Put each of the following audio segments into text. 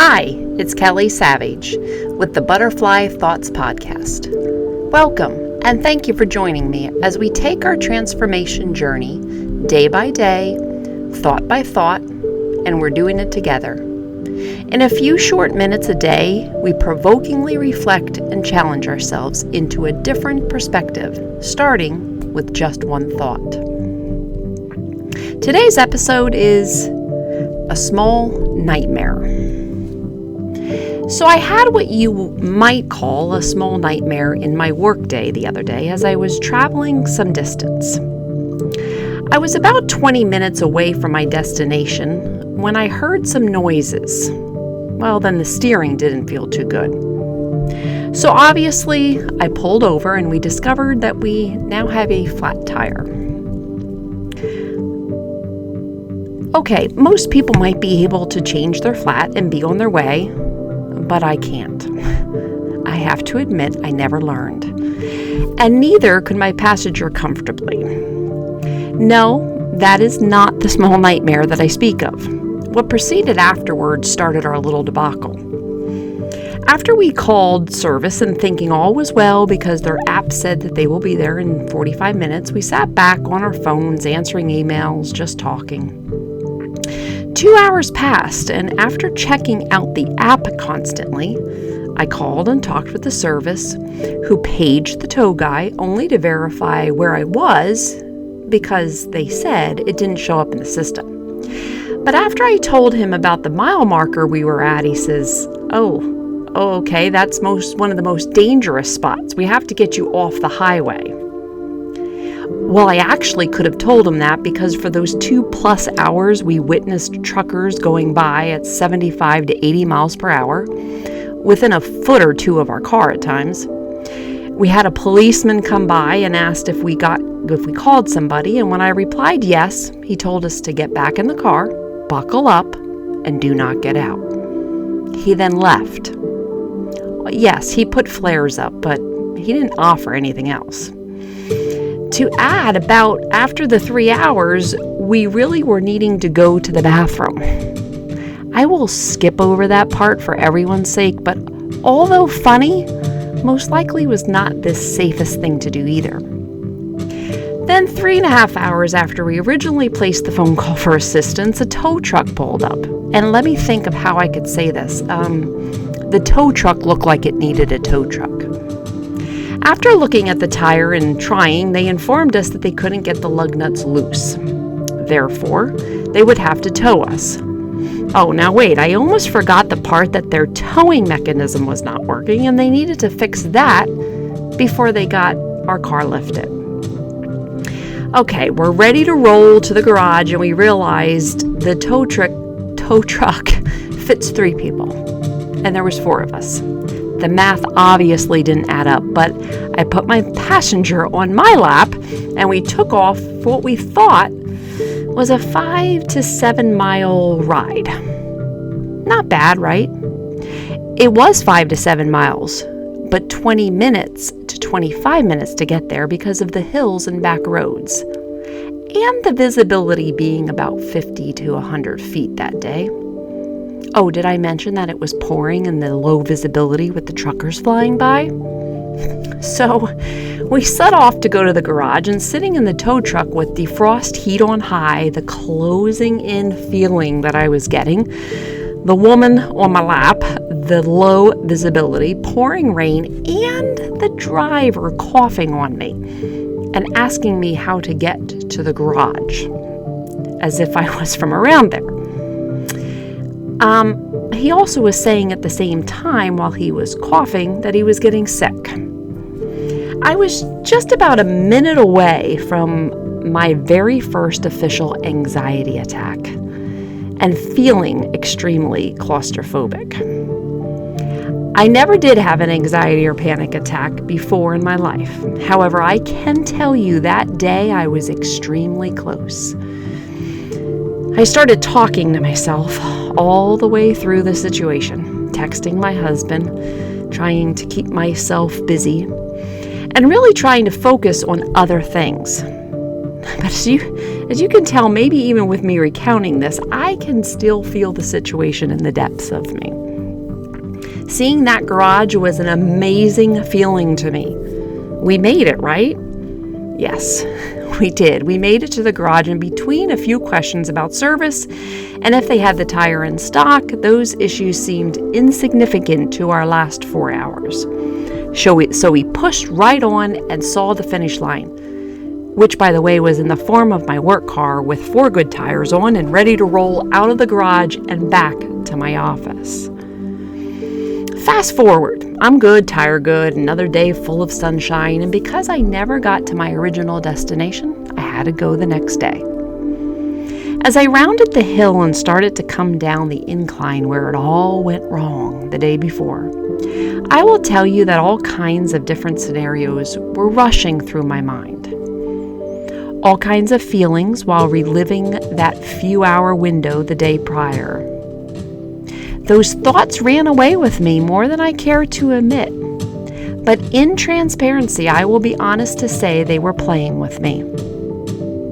Hi, it's Kelly Savage with the Butterfly Thoughts Podcast. Welcome, and thank you for joining me as we take our transformation journey day by day, thought by thought, and we're doing it together. In a few short minutes a day, we provokingly reflect and challenge ourselves into a different perspective, starting with just one thought. Today's episode is a small nightmare. So I had what you might call a small nightmare in my workday the other day as I was traveling some distance. I was about 20 minutes away from my destination when I heard some noises. Well, then the steering didn't feel too good. So obviously, I pulled over and we discovered that we now have a flat tire. Okay, most people might be able to change their flat and be on their way, but I can't. I have to admit I never learned. And neither could my passenger comfortably. No, that is not the small nightmare that I speak of. What proceeded afterwards started our little debacle. After we called service and thinking all was well because their app said that they will be there in 45 minutes, we sat back on our phones answering emails, just talking. 2 hours passed, and after checking out the app constantly, I called and talked with the service, who paged the tow guy only to verify where I was because they said it didn't show up in the system. But after I told him about the mile marker we were at, he says, Oh, okay, that's one of the most dangerous spots. We have to get you off the highway. Well, I actually could have told him that because for those 2+ hours, we witnessed truckers going by at 75 to 80 miles per hour, within a foot or two of our car at times. We had a policeman come by and asked if we called somebody, and when I replied yes, he told us to get back in the car, buckle up, and do not get out. He then left. Yes, he put flares up, but he didn't offer anything else. To add, about after the 3 hours, we really were needing to go to the bathroom. I will skip over that part for everyone's sake, but although funny, most likely was not the safest thing to do either. Then 3.5 hours after we originally placed the phone call for assistance, a tow truck pulled up. And let me think of how I could say this. The tow truck looked like it needed a tow truck. After looking at the tire and trying, they informed us that they couldn't get the lug nuts loose. Therefore, they would have to tow us. Oh, now wait, I almost forgot the part that their towing mechanism was not working and they needed to fix that before they got our car lifted. Okay, we're ready to roll to the garage and we realized the tow truck fits 3 people and there was 4 of us. The math obviously didn't add up, but I put my passenger on my lap and we took off for what we thought was a 5 to 7 mile ride. Not bad, right? It was 5 to 7 miles, but 20 minutes to 25 minutes to get there because of the hills and back roads, and the visibility being about 50 to 100 feet that day. Oh, did I mention that it was pouring and the low visibility with the truckers flying by? So we set off to go to the garage, and sitting in the tow truck with the frost heat on high, the closing in feeling that I was getting, the woman on my lap, the low visibility, pouring rain, and the driver coughing on me and asking me how to get to the garage, as if I was from around there. He also was saying at the same time while he was coughing that he was getting sick. I was just about a minute away from my very first official anxiety attack and feeling extremely claustrophobic. I never did have an anxiety or panic attack before in my life. However, I can tell you that day I was extremely close. I started talking to myself all the way through the situation, texting my husband, trying to keep myself busy, and really trying to focus on other things. But as you can tell, maybe even with me recounting this, I can still feel the situation in the depths of me. Seeing that garage was an amazing feeling to me. We made it, right? Yes, we did. We made it to the garage, and between a few questions about service and if they had the tire in stock, those issues seemed insignificant to our last 4 hours. So we pushed right on and saw the finish line, which, by the way, was in the form of my work car with 4 good tires on and ready to roll out of the garage and back to my office. Fast forward, I'm good, tire good, another day full of sunshine, and because I never got to my original destination, I had to go the next day. As I rounded the hill and started to come down the incline where it all went wrong the day before, I will tell you that all kinds of different scenarios were rushing through my mind. All kinds of feelings while reliving that few-hour window the day prior. Those thoughts ran away with me more than I care to admit. But in transparency, I will be honest to say they were playing with me.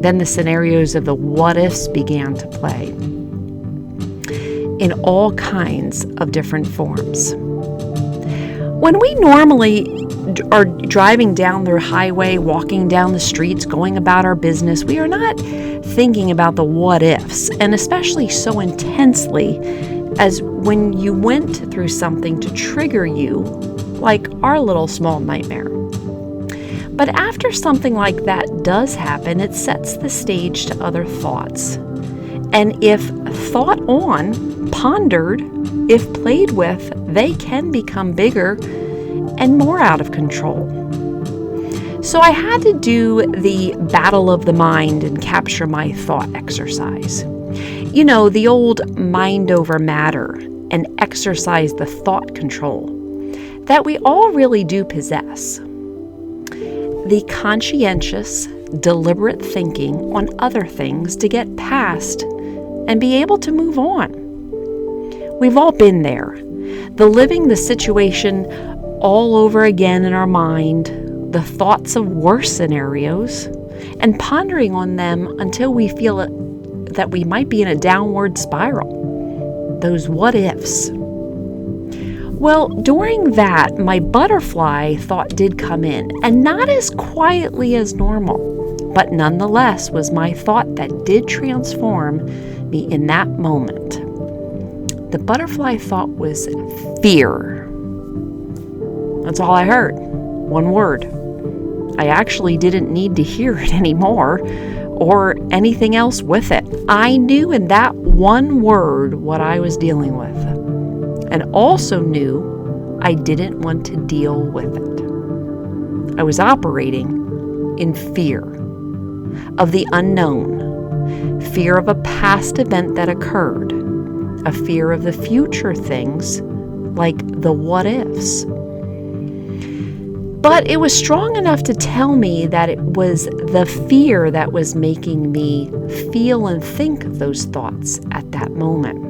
Then the scenarios of the what-ifs began to play in all kinds of different forms. When we normally are driving down the highway, walking down the streets, going about our business, we are not thinking about the what-ifs, and especially so intensely as when you went through something to trigger you, like our little small nightmare. But after something like that does happen, it sets the stage to other thoughts. And if thought on, pondered, if played with, they can become bigger and more out of control. So I had to do the battle of the mind and capture my thought exercise. You know, the old mind over matter, and exercise the thought control that we all really do possess. The conscientious, deliberate thinking on other things to get past and be able to move on. We've all been there, the living the situation all over again in our mind, the thoughts of worse scenarios, and pondering on them until we feel that we might be in a downward spiral. Those what-ifs. Well, during that, my butterfly thought did come in, and not as quietly as normal, but nonetheless was my thought that did transform me in that moment. The butterfly thought was fear. That's all I heard. One word. I actually didn't need to hear it anymore, or anything else with it. I knew in that one word what I was dealing with, and also knew I didn't want to deal with it. I was operating in fear of the unknown, fear of a past event that occurred, a fear of the future things like the what-ifs. But it was strong enough to tell me that it was the fear that was making me feel and think those thoughts at that moment.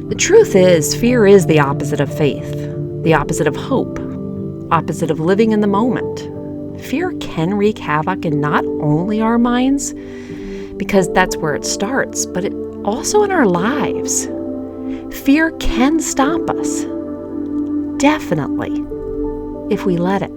The truth is, fear is the opposite of faith, the opposite of hope, opposite of living in the moment. Fear can wreak havoc in not only our minds, because that's where it starts, but also in our lives. Fear can stop us, definitely, if we let it.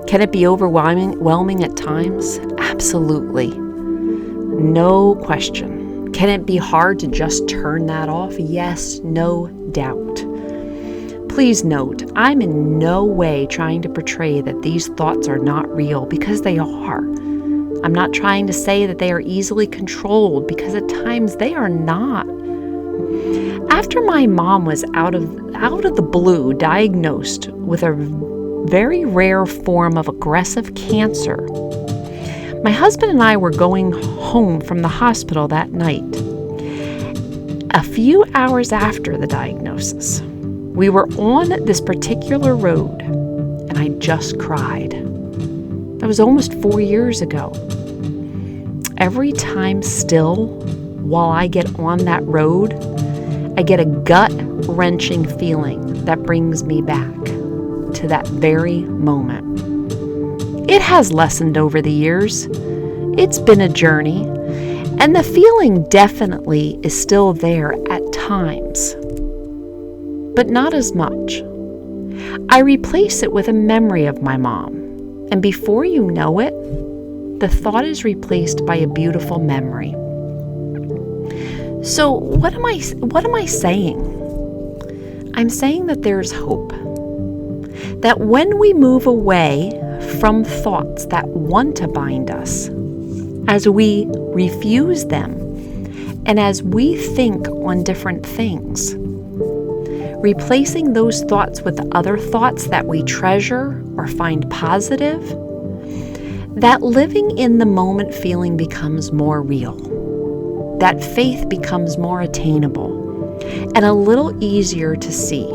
Can it be overwhelming at times? Absolutely. No question. Can it be hard to just turn that off? Yes, no doubt. Please note, I'm in no way trying to portray that these thoughts are not real, because they are. I'm not trying to say that they are easily controlled, because at times they are not. After my mom was out of the blue diagnosed with a very rare form of aggressive cancer, my husband and I were going home from the hospital that night. A few hours after the diagnosis, we were on this particular road, and I just cried. That was almost 4 years ago. Every time still, while I get on that road, I get a gut-wrenching feeling that brings me back to that very moment. It has lessened over the years. It's been a journey, and the feeling definitely is still there at times. but not as much. I replace it with a memory of my mom, and before you know it, the thought is replaced by a beautiful memory. So what am I saying? I'm saying that there's hope. That when we move away from thoughts that want to bind us, as we refuse them, and as we think on different things, replacing those thoughts with other thoughts that we treasure or find positive, that living in the moment feeling becomes more real. That faith becomes more attainable and a little easier to see.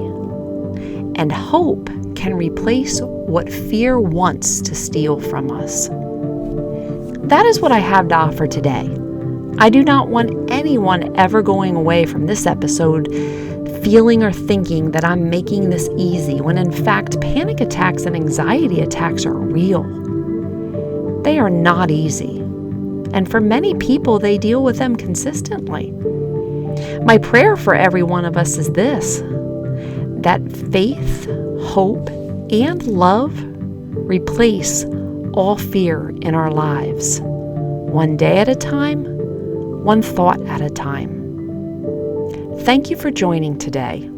And hope can replace what fear wants to steal from us. That is what I have to offer today. I do not want anyone ever going away from this episode feeling or thinking that I'm making this easy, when in fact panic attacks and anxiety attacks are real. They are not easy. And for many people, they deal with them consistently. My prayer for every one of us is this: that faith, hope, and love replace all fear in our lives, one day at a time, one thought at a time. Thank you for joining today.